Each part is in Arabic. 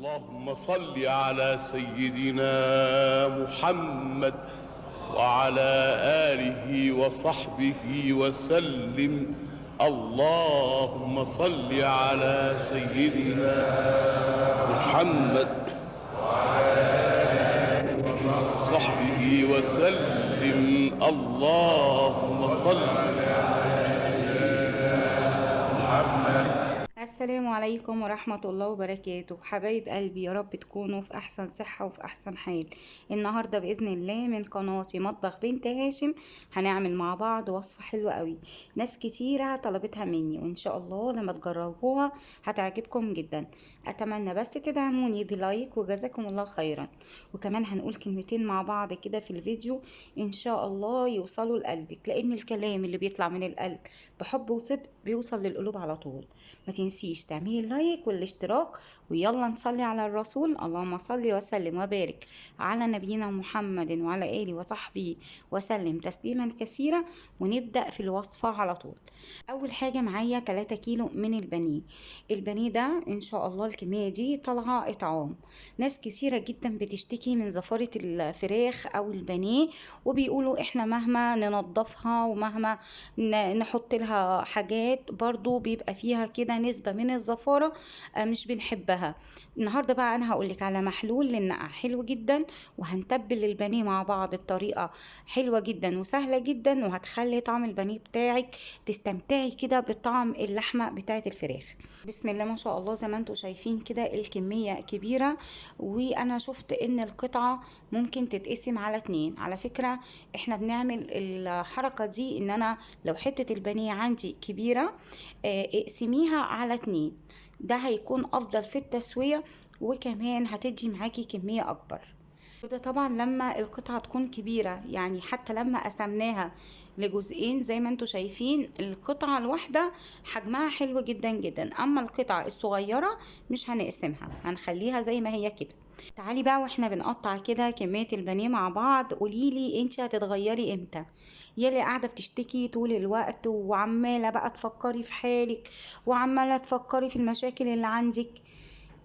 اللهم صل على سيدنا محمد وعلى آله وصحبه وسلم. اللهم صل على سيدنا محمد وعلى آله وصحبه وسلم. اللهم صل على سيدنا محمد. السلام عليكم ورحمة الله وبركاته. حبايب قلبي، يا رب تكونوا في أحسن صحة وفي أحسن حال. النهاردة بإذن الله من قناتي مطبخ بنت هاشم هنعمل مع بعض وصفة حلوة قوي. ناس كتيرة طلبتها مني، وإن شاء الله لما تجربوها هتعجبكم جدا. أتمنى بس تدعموني بلايك، وجزاكم الله خيرا. وكمان هنقول كلمتين مع بعض كده في الفيديو إن شاء الله يوصلوا لقلبك، لأن الكلام اللي بيطلع من القلب بحب وصدق بيوصل للقلوب على طول. ما تنسيش تعملي اللايك والاشتراك، ويلا نصلي على الرسول. اللهم صل وسلم وبارك على نبينا محمد وعلى آله وصحبه وسلم تسليما كثيرا. ونبدأ في الوصفة على طول. أول حاجة معايا 3 كيلو من البانيه. البانيه ده إن شاء الله الكمية دي طالعة إطعام. ناس كثيرة جدا بتشتكي من زفارة الفراخ أو البانيه، وبيقولوا إحنا مهما ننضفها ومهما نحط لها حاجات برضو بيبقى فيها كده نسبة من الزفارة، مش بنحبها. النهاردة بقى أنا هقولك على محلول للنقع حلو جدا، وهنتبل البانيه مع بعض بطريقة حلوة جدا وسهلة جدا، وهتخلي طعم البانيه بتاعك تستمتعي كده بطعم اللحمة بتاعت الفراخ. بسم الله ما شاء الله، زي ما انتوا شايفين كده الكمية كبيرة، وانا شفت ان القطعة ممكن تتقسم على 2. على فكرة احنا بنعمل الحركة دي ان انا لو حتة البانيه عندي كبيرة اقسميها على 2. ده هيكون افضل في التسوية، وكمان هتدي معاكي كمية اكبر. وده طبعا لما القطعة تكون كبيرة، يعني حتى لما قسمناها لجزئين زي ما انتوا شايفين القطعة الواحدة حجمها حلو جدا جدا. اما القطعة الصغيرة مش هنقسمها، هنخليها زي ما هي كده. تعالي بقى واحنا بنقطع كده كمية البانيه مع بعض، قوليلي انت هتتغيري امتى؟ يلي قاعدة بتشتكي طول الوقت وعمالة بقى تفكري في حالك، وعمالة تفكري في المشاكل اللي عندك.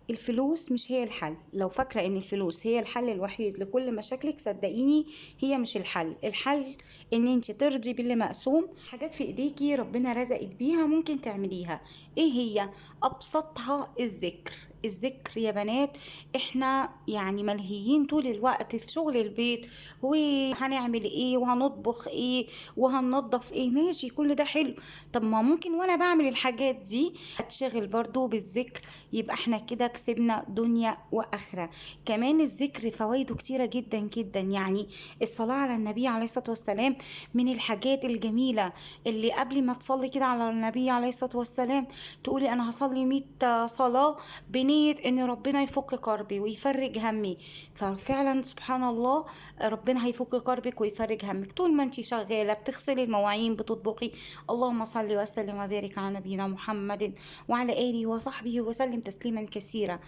الفلوس مش هي الحل. لو فاكرة ان الفلوس هي الحل الوحيد لكل مشاكلك، صدقيني هي مش الحل. الحل ان انت ترضي باللي مقسوم. حاجات في ايديكي ربنا رزقك بيها ممكن تعمليها. ايه هي؟ ابسطها الذكر. الذكر يا بنات، احنا يعني ملهيين طول الوقت في شغل البيت، وهنعمل ايه وهنطبخ ايه وهننضف ايه. ماشي، كل ده حلو. طب ما ممكن وانا بعمل الحاجات دي اتشغل برضو بالذكر، يبقى احنا كده كسبنا دنيا واخرة. كمان الذكر فوائده كتيرة جدا جدا. يعني الصلاة على النبي عليه الصلاة والسلام من الحاجات الجميلة، اللي قبل ما تصلي كده على النبي عليه الصلاة والسلام تقولي انا هصلي 100 صلاة بنية ان ربنا يفك كربي ويفرج همي. ففعلا سبحان الله ربنا هيفك كربك ويفرج همك طول ما انت شغالة بتغسلي المواعين بتطبخي. اللهم صل وسلم وبارك على نبينا محمد وعلى آله وصحبه وسلم تسليما كثيرا.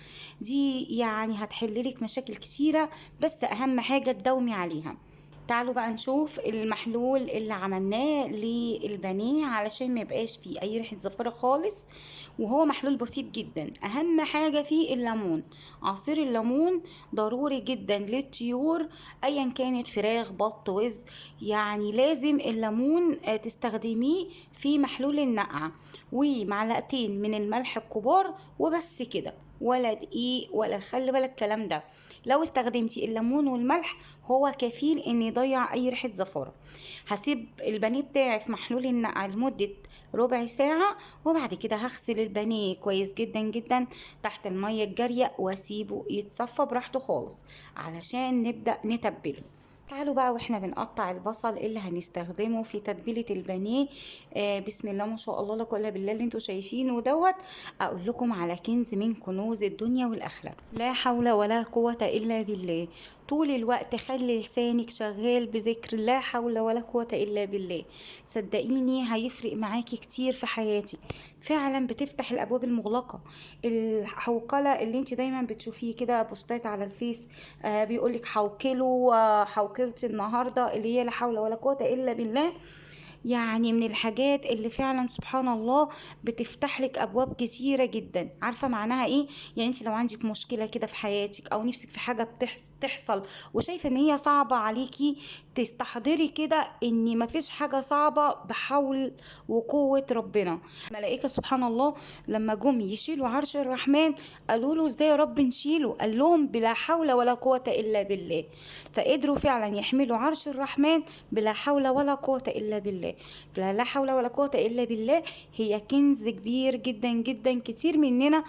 دي يعني هتحللك مشاكل كثيرة، بس أهم حاجة تداومي عليها. تعالوا بقى نشوف المحلول اللي عملناه للبانيه علشان ما يبقاش فيه اي ريحه زفاره خالص. وهو محلول بسيط جدا. اهم حاجه فيه الليمون. عصير الليمون ضروري جدا للطيور، ايا كانت فراخ بط وز. يعني لازم الليمون تستخدميه في محلول النقع، ومعلقتين من الملح الكبار وبس كده، ولا دقيق ولا خلي بالك الكلام ده. لو استخدمتي الليمون والملح هو كفيل ان يضيع اي ريحه زفاره. هسيب البانيه بتاعي في محلول النقع لمده ربع ساعه، وبعد كده هغسل البانيه كويس جدا جدا تحت الميه الجاريه، واسيبه يتصفى براحته خالص علشان نبدا نتبله. تعالوا بقى واحنا بنقطع البصل اللي هنستخدمه في تتبيلة البانيه. بسم الله ما شاء الله لا قوة الا بالله اللي انتوا شايفينه دوت. اقول لكم على كنز من كنوز الدنيا والاخرة. لا حول ولا قوة الا بالله. طول الوقت خلي لسانك شغال بذكر لا حول ولا قوة الا بالله. صدقيني هيفرق معاكي كتير في حياتك. فعلا بتفتح الابواب المغلقة. الحوقلة اللي انت دايما بتشوفيه كده بوستات على الفيس، بيقولك حوكلوا حوكلت النهاردة اللي هي لا حول ولا قوة الا بالله. يعني من الحاجات اللي فعلا سبحان الله بتفتح لك ابواب كتيره جدا. عارفه معناها ايه؟ يعني انت لو عندك مشكله كده في حياتك او نفسك في حاجه تحصل وشايفه ان هي صعبه عليكي، تستحضري كده ان مفيش حاجه صعبه بحول وقوه ربنا. الملائكه سبحان الله لما جم يشيلوا عرش الرحمن قالوا له ازاي يا رب نشيله؟ قال لهم بلا حول ولا قوه الا بالله. فقدروا فعلا يحملوا عرش الرحمن بلا حول ولا قوه الا بالله. فلا حول ولا قوه الا بالله هي كنز كبير جدا جدا. كتير مننا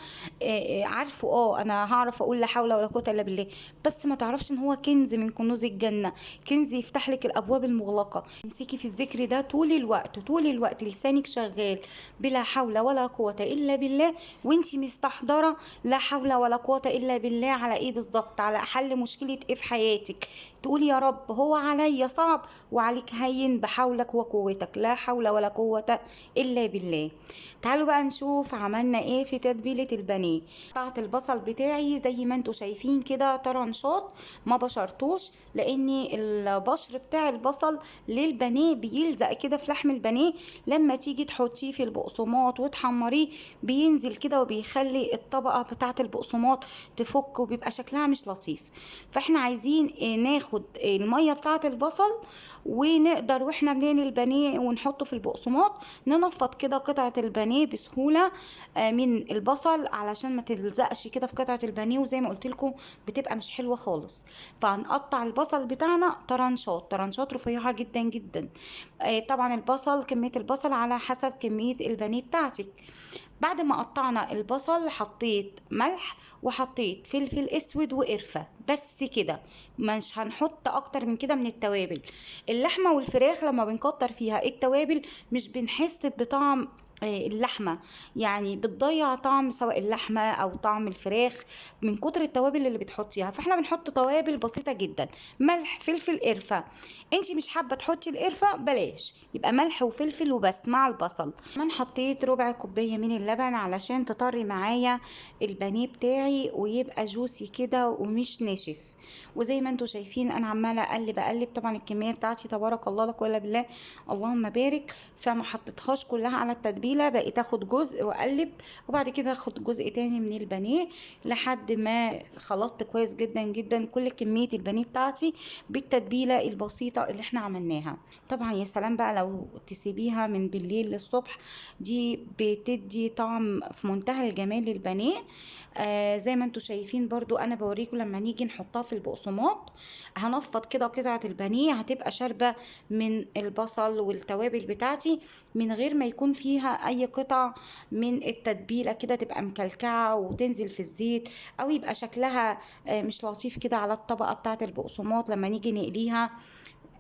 عارفه انا هعرف اقول لا حول ولا قوه الا بالله، بس ما تعرفش ان هو كنز من كنوز الجنه، كنز يفتح لك الابواب المغلقه. امسكي في الذكر ده طول الوقت، طول الوقت لسانك شغال بلا حول ولا قوه الا بالله، وانتي مستحضره لا حول ولا قوه الا بالله على ايه بالظبط؟ على حل مشكله ايه في حياتك. تقول يا رب هو عليا صعب وعليك هين بحولك وقوتك، لا حول ولا قوة إلا بالله. تعالوا بقى نشوف عملنا ايه في تتبيلة البانيه. قطعت البصل بتاعي زي ما انتوا شايفين كده طرنشات، ما بشرتوش لان البشر بتاع البصل للبانيه بيلزق كده في لحم البانيه، لما تيجي تحطيه في البقسماط وتحمريه بينزل كده وبيخلي الطبقة بتاعة البقسماط تفك وبيبقى شكلها مش لطيف. فاحنا عايزين ناخد المية بتاعة البصل ونقدر واحنا بنعمل البانيه ونحطه في البقسماط ننفض كده قطعة البانيه بسهولة من البصل علشان ما تلزقش كده في قطعة البانيه، وزي ما قلت لكم بتبقى مش حلوة خالص. فهنقطع البصل بتاعنا طرنشات، طرنشات رفيعة جدا جدا. طبعا البصل كمية البصل على حسب كمية البانيه بتاعتك. بعد ما قطعنا البصل حطيت ملح وحطيت فلفل اسود وقرفة، بس كده، مش هنحط اكتر من كده من التوابل. اللحمة والفراخ لما بنكتر فيها التوابل مش بنحس بطعم اللحمة، يعني بتضيع طعم سواء اللحمة او طعم الفراخ من كتر التوابل اللي بتحطيها. فاحنا بنحط توابل بسيطة جدا، ملح فلفل قرفة. انتي مش حابة تحطي القرفة بلاش، يبقى ملح وفلفل وبس مع البصل. كمان حطيت ربع كوباية من اللبن علشان تطري معايا البانيه بتاعي ويبقى جوسي كده ومش ناشف. وزي ما انتوا شايفين انا عمالة اقلب طبعا الكمية بتاعتي تبارك الله لا قوة الا بالله اللهم بارك، فما حطيتهاش كلها على التتبيله، بقيت اخد جزء واقلب وبعد كده اخد جزء تاني من البانيه لحد ما خلطت كويس جدا جدا كل كميه البانيه بتاعتي بالتتبيله البسيطه اللي احنا عملناها. طبعا يا سلام بقى لو تسيبيها من بالليل للصبح، دي بتدي طعم في منتهى الجمال للبانيه. زي ما انتوا شايفين برضو انا بوريكم لما نيجي نحطها في البقسماط هنفض كده قطعة البانيه هتبقى شاربة من البصل والتوابل بتاعتي من غير ما يكون فيها اي قطع من التتبيلة كده تبقى مكلكعة وتنزل في الزيت او يبقى شكلها مش لطيف كده على الطبقة بتاعة البقسماط لما نيجي نقليها.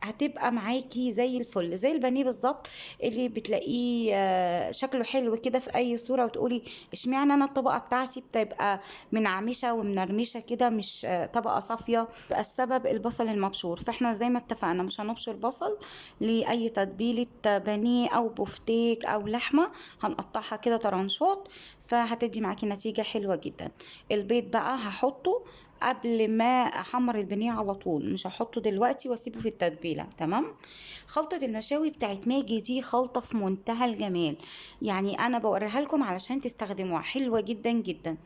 هتبقى معاكي زي الفل، زي البانيه بالظبط اللي بتلاقيه شكله حلو كده في اي صوره وتقولي اشمعنى انا الطبقه بتاعتي بتبقى منعمشه ومنرمشه كده مش طبقه صافيه؟ بقى السبب البصل المبشور. فاحنا زي ما اتفقنا مش هنبشر بصل لاي تتبيله بانيه او بفتيك او لحمه، هنقطعها كده طرنشات فهتدي معاكي نتيجه حلوه جدا. البيض بقى هحطه قبل ما احمر البانيه على طول، مش هحطه دلوقتي واسيبه في التتبيله. تمام. خلطه المشاوي بتاعت ماجي دي خلطه في منتهى الجمال، يعني انا بوريها لكم علشان تستخدموها، حلوه جدا جدا.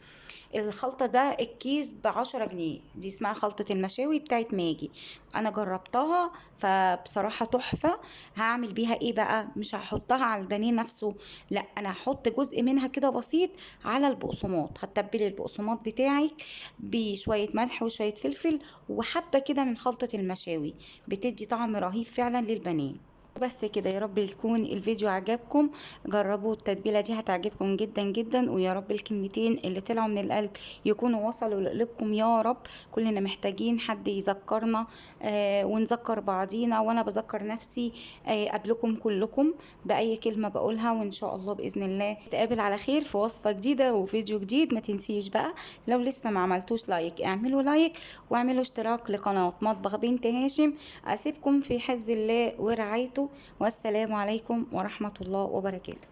الخلطة ده الكيس ب10 جنيه، دي اسمها خلطة المشاوي بتاعت ماجي. انا جربتها فبصراحة تحفة. هعمل بيها ايه بقى؟ مش هحطها على البانيه نفسه، لا انا هحط جزء منها كده بسيط على البقسماط. هتبلي البقسماط بتاعك بشوية ملح وشوية فلفل وحبة كده من خلطة المشاوي، بتدي طعم رهيب فعلا للبانيه. بس كده، يا رب يكون الفيديو عجبكم. جربوا التتبيله دي هتعجبكم جدا جدا، ويا رب الكلمتين اللي طلعوا من القلب يكونوا وصلوا لقلوبكم يا رب. كلنا محتاجين حد يذكرنا ونذكر بعضينا، وانا بذكر نفسي قبلكم كلكم باي كلمه بقولها. وان شاء الله باذن الله نتقابل على خير في وصفه جديده وفيديو جديد. ما تنسيش بقى لو لسه ما عملتوش لايك اعملوا لايك واعملوا اشتراك لقناه مطبخ بنت هاشم. اسيبكم في حفظ الله ورعايته، والسلام عليكم ورحمة الله وبركاته.